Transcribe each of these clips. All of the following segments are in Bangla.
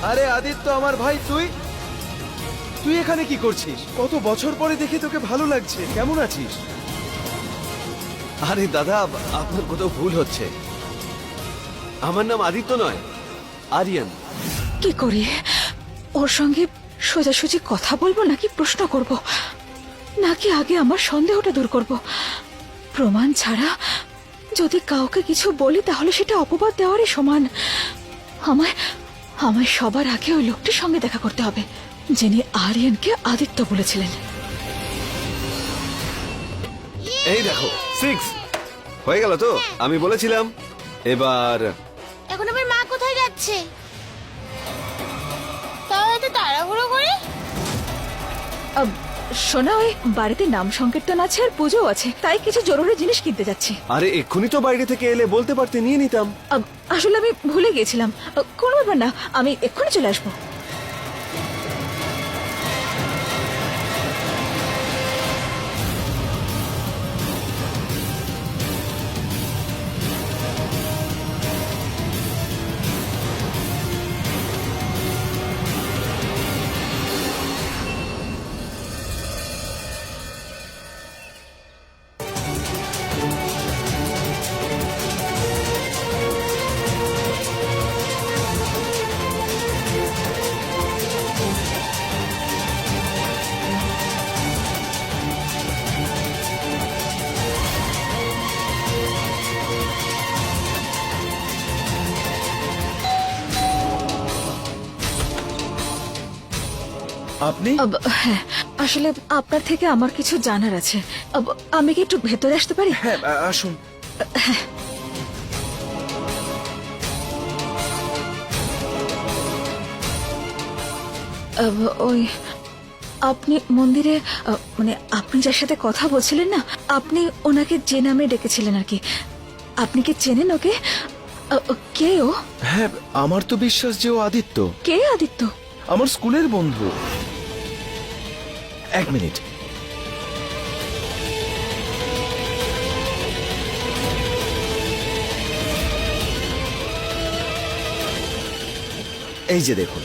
আরে আদিত্য, আমার ভাই, তুই তুই এখানে কি করছিস? কত বছর পরে দেখে তোকে ভালো লাগছে। কেমন আছিস? আরে দাদা, আপনার কোথাও ভুল হচ্ছে। আমার নাম আদিত্য নয়, আরিয়ান। কি করি ওর সঙ্গে সোজাসুজি কথা বলবো নাকি প্রশ্ন করব, নাকি আগে আমার সন্দেহটা দূর করব? প্রমাণ ছাড়া যদি কাউকে কিছু বলি তাহলে সেটা অপবাদ দেওয়ারই সমান। আমায় আমায় সবার আগে ওই লোকটির সঙ্গে দেখা করতে হবে যিনি আরিয়ানকে আদিত্য বলেছিলেন। এই দেখো 6 হয়ে গেল তো। আমি বলেছিলাম। এবার এখন আমার মা কোথায় যাচ্ছে? তাও এত তাড়াহুড়ো করে? শোনা, ওই বাড়িতে নাম সংকীর্তন আছে আর পুজো আছে, তাই কিছু জরুরি জিনিস কিনতে যাচ্ছি। আরে এক্ষুনি তো বাইরে থেকে এলে বলতে পারতে, নিয়ে নিতাম। আসলে আমি ভুলে গেছিলাম। কোনো ব্যাপার না, আমি এক্ষুনি চলে আসবো। আপনি? হ্যাঁ, আসলে আপনার থেকে আমার কিছু জানার আছে। আমি কি একটু ভেতরে আসতে পারি? হ্যাঁ, আসুন। ওই আপনি মন্দিরে মানে আপনি যার সাথে কথা বলছিলেন না, আপনি ওনাকে যে নামে ডেকেছিলেন আর কি, আপনি কি চেনেন ওকে? কে ও? হ্যাঁ, আমার তো বিশ্বাস যে ও আদিত্য, কে আদিত্য? আমার স্কুলের বন্ধু। এক মিনিট। এই যে দেখুন,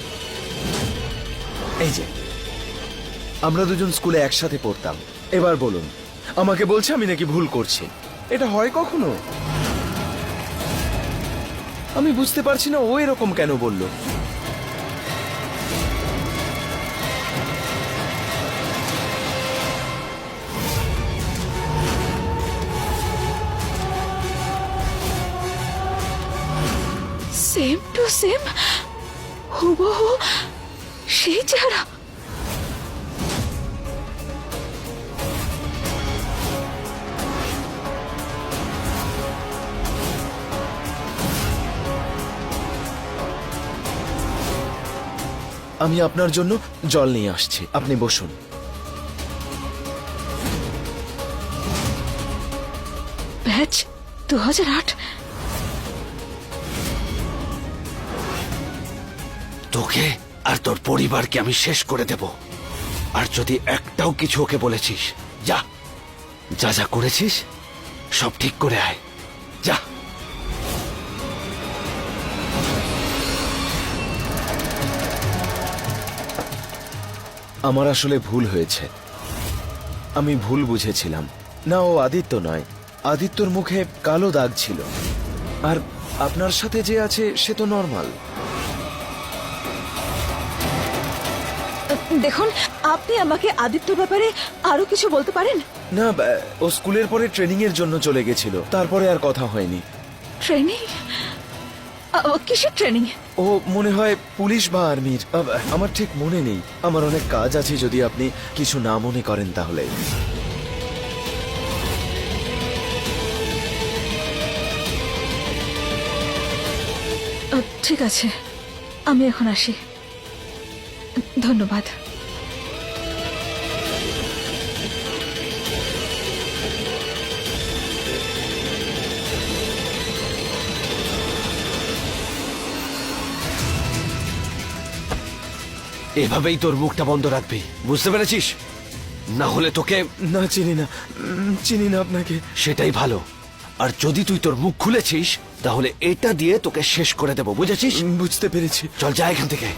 এই যে আমরা দুজন স্কুলে একসাথে পড়তাম। এবার বলুন, আমাকে বলছে আমি নাকি ভুল করছি। এটা হয় কখনো? আমি বুঝতে পারছি না ও এরকম কেন বলল। সেম টু সেম, হুবহু সেই চেহারা। আমি আপনার জন্য জল নিয়ে আসছি, আপনি বসুন। ব্যাচ 2008। তোকে আর তোর পরিবারকে আমি শেষ করে দেব। আর যদি একটাও কিছু ওকে বলেছিস, যা যা যা করেছিস সব ঠিক করে আয়, যা। আমার আসলে ভুল হয়েছে, আমি ভুল বুঝেছিলাম। না, ও আদিত্য নয়। আদিত্যর মুখে কালো দাগ ছিল, আর আপনার সাথে যে আছে সে তো নর্মাল। দেখুন, আপনি আমাকে আদিত্যর ব্যাপারে আরো কিছু বলতে পারেন? না, ও স্কুলের পরে ট্রেনিং এর জন্য চলে গেছিল, তারপরে আর কথা হয়নি। ট্রেনিং? কিসের ট্রেনিং? ও মনে হয় পুলিশ বা আর্মির, আমার ঠিক মনে নেই। আমার অনেক কাজ আছে, যদি আপনি কিছু না মনে করেন তাহলে। ঠিক আছে, আমি এখন আসি। ধন্যবাদ। এভাবেই তোর মুখটা বন্ধ রাখবি, বুঝতে পেরেছিস? না হলে তোকে। না, চিনি না, চিনি না আপনাকে। সেটাই ভালো। আর যদি তুই তোর মুখ খুলেছিস তাহলে এটা দিয়ে তোকে শেষ করে দেবো, বুঝেছিস? বুঝতে পেরেছি। চল যা এখান থেকে।